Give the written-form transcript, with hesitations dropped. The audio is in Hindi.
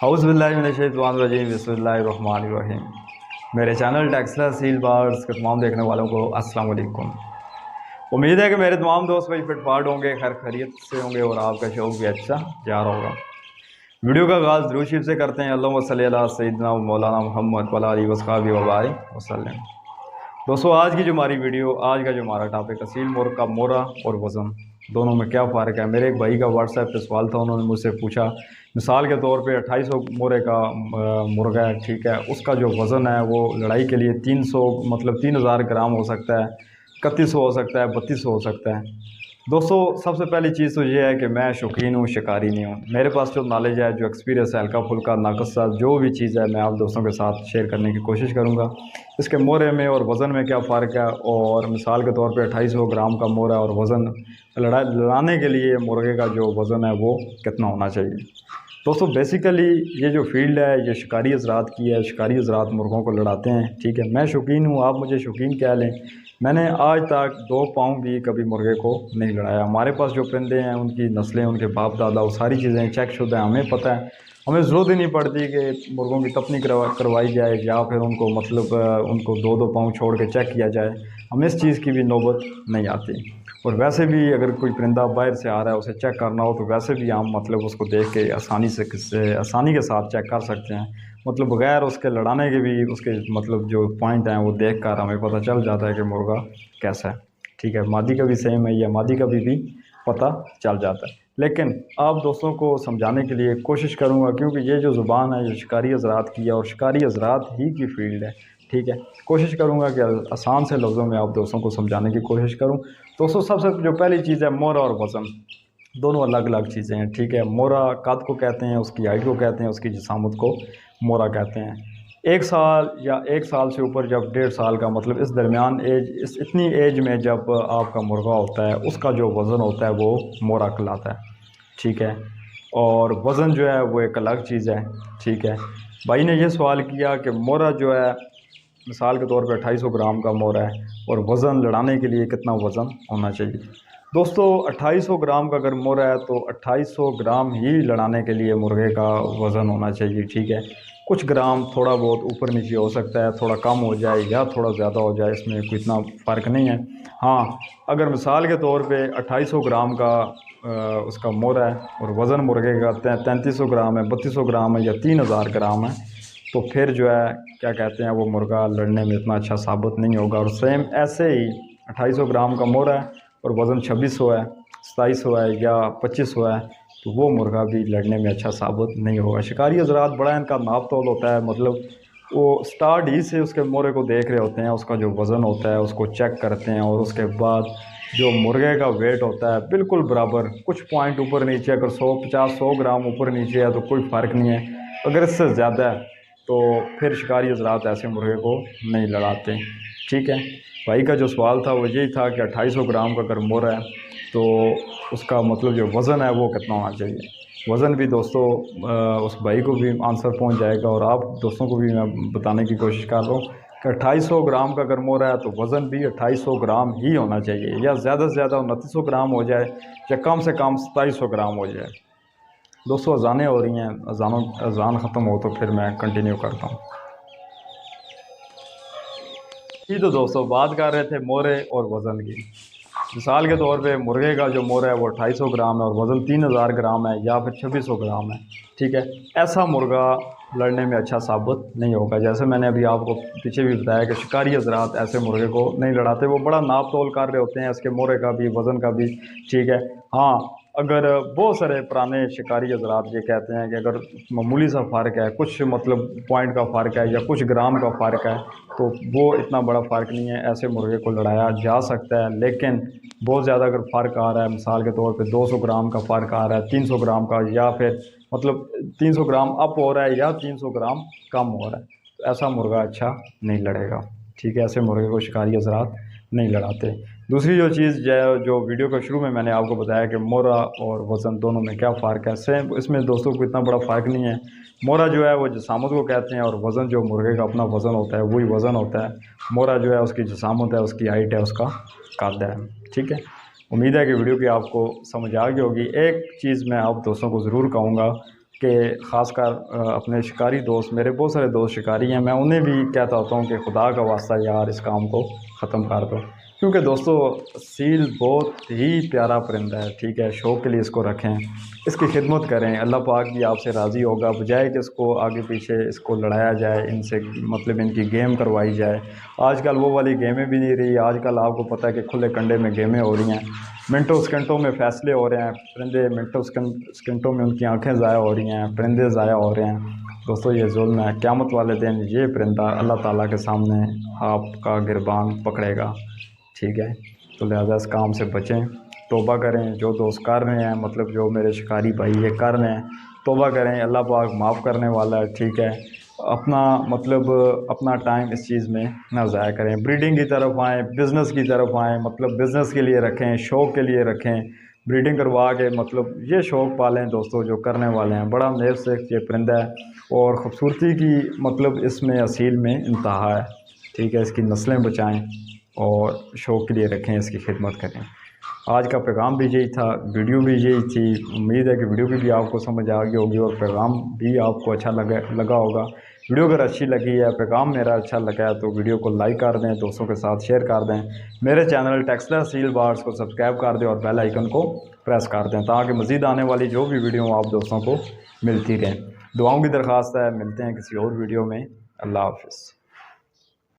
औज़ुबिल्लाहिमिनश्शैतानिर्रजीम बिस्मिल्लाहिर्रहमानिर्रहीम। मेरे चैनल टेक्सला सील बार्स के तमाम देखने वालों को अस्सलाम वालेकुम। उम्मीद है कि मेरे तमाम दोस्त भाई फिटफाट होंगे, खैर खैरियत से होंगे और आपका शौक़ भी अच्छा जा रहा होगा। वीडियो का आगाज़ दुरूद शरीफ से करते हैं। अल्लाहुम्मा सल्ली अला सय्यिदना व मौलाना मुहम्मद व अला आलिहि व अस्हाबिहि व बारिक वसल्लम। दोस्तों, आज की जो हमारी वीडियो, आज का जो हमारा टॉपिक असील मुर्ग का मोरा और वज़न दोनों में क्या फ़र्क है। मेरे एक भाई का व्हाट्सएप पे सवाल था, उन्होंने मुझसे पूछा, मिसाल के तौर पे 2800 मोरे का मुर्गा है, ठीक है, उसका जो वज़न है वो लड़ाई के लिए 300 मतलब 3000 ग्राम हो सकता है, 3100 हो सकता है, 3200 हो सकता है। दोस्तों, सबसे पहली चीज़ तो ये है कि मैं शौकीन हूँ, शिकारी नहीं हूँ। मेरे पास जो नॉलेज है, जो एक्सपीरियंस है, हल्का फुल्का नाकसा जो भी चीज़ है, मैं आप दोस्तों के साथ शेयर करने की कोशिश करूँगा। इसके मोरे में और वज़न में क्या फ़र्क है, और मिसाल के तौर पे 2800 ग्राम का मोरा और वज़न लड़ाने के लिए मुर्गे का जो वज़न है वो कितना होना चाहिए। दोस्तों, बेसिकली ये जो फील्ड है ये शिकारी हज़रात की है। शिकारी हज़रात मुर्गों को लड़ाते हैं, ठीक है। मैं शौकीन हूँ, आप मुझे शौकीन कह लें। मैंने आज तक 2 पाँव भी कभी मुर्गे को नहीं लड़ाया। हमारे पास जो परिंदे हैं उनकी नस्लें, उनके बाप दादा, वो सारी चीज़ें चेक शुदा हैं, हमें पता है। हमें ज़रूरत ही नहीं पड़ती कि मुर्गों की तपनी करवाई जाए या फिर उनको मतलब उनको 2-2 पाँव छोड़ के चेक किया जाए। हमें इस चीज़ की भी नौबत नहीं आती। और वैसे भी अगर कोई परिंदा बाहर से आ रहा है, उसे चेक करना हो तो वैसे भी हम मतलब उसको देख के आसानी के साथ चेक कर सकते हैं। मतलब बग़ैर उसके लड़ाने के भी उसके मतलब जो पॉइंट हैं वो देख कर हमें पता चल जाता है कि मुर्गा कैसा है, ठीक है। मादी का भी सेम है, या मादी का भी पता चल जाता है। लेकिन आप दोस्तों को समझाने के लिए कोशिश करूँगा, क्योंकि ये जो ज़ुबान है ये शिकारी हज़रात की है और शिकारी हज़रात ही की फ़ील्ड है, ठीक है। कोशिश करूँगा कि आसान से लफ्ज़ों में आप दोस्तों को समझाने की कोशिश करूँ। दोस्तों, सबसे जो पहली चीज़ है, मोरा और वज़न दोनों अलग अलग चीज़ें हैं, ठीक है। मोरा कद को कहते हैं, उसकी हाइट को कहते हैं, उसकी जिसामत को मोरा कहते हैं। 1 साल या 1 साल से ऊपर, जब 1.5 साल का मतलब इस दरमियान एज, इतनी एज में जब आपका मुर्गा होता है, उसका जो वज़न होता है वो मोरा कहलाता है, ठीक है। और वज़न जो है वो एक अलग चीज़ है, ठीक है। भाई ने यह सवाल किया कि मोरा जो है मिसाल के तौर पे 2800 ग्राम का मोरा है और वज़न लड़ाने के लिए कितना वज़न होना चाहिए। दोस्तों, 2800 ग्राम का अगर मोरा है तो 2800 ग्राम ही लड़ाने के लिए मुर्गे का वज़न होना चाहिए, ठीक है। कुछ ग्राम थोड़ा बहुत ऊपर नीचे हो सकता है, थोड़ा कम हो जाए या थोड़ा ज़्यादा हो जाए, इसमें कोई इतना फ़र्क नहीं है। हाँ, अगर मिसाल के तौर पे 2800 ग्राम का उसका मोरा है और वज़न मुर्गे का 3300 ग्राम है, 3200 ग्राम है या 3000 ग्राम है, तो फिर जो है क्या कहते हैं, वो मुर्गा लड़ने में इतना अच्छा साबित नहीं होगा। और सेम ऐसे ही 2800 ग्राम का मोरा है और वज़न 2600 है, 2700 है या 2500 है, तो वो मुर्गा भी लड़ने में अच्छा साबित नहीं होगा। शिकारी हज़रात बड़ा इनका नाप तोल होता है, मतलब वो स्टार्ट ही से उसके मोरे को देख रहे होते हैं, उसका जो वज़न होता है उसको चेक करते हैं, और उसके बाद जो मुर्गे का वेट होता है बिल्कुल बराबर, कुछ पॉइंट ऊपर नीचे, अगर 100 ग्राम ऊपर नीचे है तो कोई फ़र्क नहीं है, अगर इससे ज़्यादा है तो फिर शिकारी हज़रात ऐसे मुर्गे को नहीं लड़ाते, ठीक है। भाई का जो सवाल था वो यही था कि 2800 ग्राम का अगर मोरा है तो उसका मतलब जो वज़न है वो कितना होना चाहिए। वज़न भी दोस्तों उस भाई को भी आंसर पहुंच जाएगा, और आप दोस्तों को भी मैं बताने की कोशिश कर रहा हूँ कि 2800 ग्राम का अगर मोरा है तो वज़न भी 2800 ग्राम ही होना चाहिए, या ज़्यादा से ज़्यादा 2900 ग्राम हो जाए, या कम से कम 2700 ग्राम हो जाए। दोस्तों, अज़ानें हो रही हैं, अज़ान ख़त्म हो तो फिर मैं कंटिन्यू करता हूँ। जी, तो दोस्तों बात कर रहे थे मोरे और वज़न की। मिसाल के तौर पे मुर्गे का जो मोरा है वो 2800 ग्राम है और वज़न 3000 ग्राम है या फिर 2600 ग्राम है, ठीक है। ऐसा मुर्गा लड़ने में अच्छा साबित नहीं होगा। जैसे मैंने अभी आपको पीछे भी बताया कि शिकारी हज़रात ऐसे मुर्गे को नहीं लड़ाते, वो बड़ा नाप तोल कर रहे होते हैं इसके मोरे का भी, वज़न का भी, ठीक है। हाँ, अगर बहुत सारे पुराने शिकारी हज़रात ये कहते हैं कि अगर मामूली सा फ़र्क है, कुछ मतलब पॉइंट का फ़र्क है या कुछ ग्राम का फ़र्क है, तो वो इतना बड़ा फ़र्क नहीं है, ऐसे मुर्गे को लड़ाया जा सकता है। लेकिन बहुत ज़्यादा अगर फ़र्क आ रहा है, मिसाल के तौर पे 200 ग्राम का फ़र्क आ रहा है, 300 ग्राम का, या फिर मतलब 300 ग्राम अप हो रहा है या 300 ग्राम कम हो रहा है, तो ऐसा मुर्गा अच्छा नहीं लड़ेगा, ठीक है। ऐसे मुर्गे को शिकारी हज़रात नहीं लड़ाते। दूसरी जो चीज़ जो वीडियो के शुरू में मैंने आपको बताया कि मोरा और वज़न दोनों में क्या फ़र्क है, सेम इसमें दोस्तों को इतना बड़ा फ़र्क नहीं है। मोरा जो है वो जिसामत को कहते हैं, और वज़न जो मुर्गे का अपना वज़न होता है वही वज़न होता है। मोरा जो है उसकी जिसामत है, उसकी हाइट है, उसका कद है, ठीक है। उम्मीद है कि वीडियो की आपको समझ आ गई होगी। एक चीज़ मैं आप दोस्तों को ज़रूर कहूँगा, कि ख़ासकर अपने शिकारी दोस्त, मेरे बहुत सारे दोस्त शिकारी हैं, मैं उन्हें भी कहता होता हूँ कि खुदा का वास्ता यार इस काम को ख़त्म कर दो, क्योंकि दोस्तों सील बहुत ही प्यारा परिंदा है, ठीक है। शौक़ के लिए इसको रखें, इसकी खिदमत करें, अल्लाह पाक भी आपसे राज़ी होगा, बजाय कि इसको आगे पीछे इसको लड़ाया जाए, इनसे मतलब इनकी गेम करवाई जाए। आजकल वो वाली गेमें भी नहीं रही, आजकल आपको पता है कि खुले कंडे में गेमें हो रही हैं, मिनटों सेकंडों में फ़ैसले हो रहे हैं, परिंदे मिनटों सेकंडों में उनकी आंखें ज़ाया हो रही हैं, परिंदे ज़ाया हो रहे हैं। दोस्तों ये जुल्म है, क़यामत वाले दिन ये परिंदा अल्लाह ताला के सामने आपका गिरबान पकड़ेगा, ठीक है। तो लिहाजा इस काम से बचें, तौबा करें। जो दोस्त कर रहे हैं, मतलब जो मेरे शिकारी भाई ये कर रहे हैं, तौबा करें, अल्लाह पाक माफ़ करने वाला है, ठीक है। अपना मतलब अपना टाइम इस चीज़ में ना ज़ाया करें, ब्रीडिंग की तरफ आएँ, बिज़नेस की तरफ आएँ, मतलब बिज़नेस के लिए रखें, शौक़ के लिए रखें, ब्रीडिंग करवा के मतलब ये शौक़ पालें दोस्तों जो करने वाले हैं। बड़ा नेक से ये परिंदा है और ख़ूबसूरती की मतलब इसमें असील में इंतहा है, ठीक है। इसकी नस्लें बचाएँ और शौक़ के लिए रखें, इसकी खिदमत करें। आज का पैगाम भी यही था, वीडियो भी यही थी। उम्मीद है कि वीडियो की भी आपको समझ आ गई होगी और पैगाम भी आपको अच्छा लगा होगा। वीडियो अगर अच्छी लगी है, पैगाम मेरा अच्छा लगा है, तो वीडियो को लाइक कर दें, दोस्तों के साथ शेयर कर दें। मेरे चैनल टेक्सला सील बार्स को सब्सक्राइब कर दें और बेल आइकन को प्रेस कर दें, ताकि मज़ीद आने वाली जो भी वीडियो आप दोस्तों को मिलती रहें। दुआओं की दरख्वास्त है। मिलते हैं किसी और वीडियो में। अल्लाह हाफ़िज़।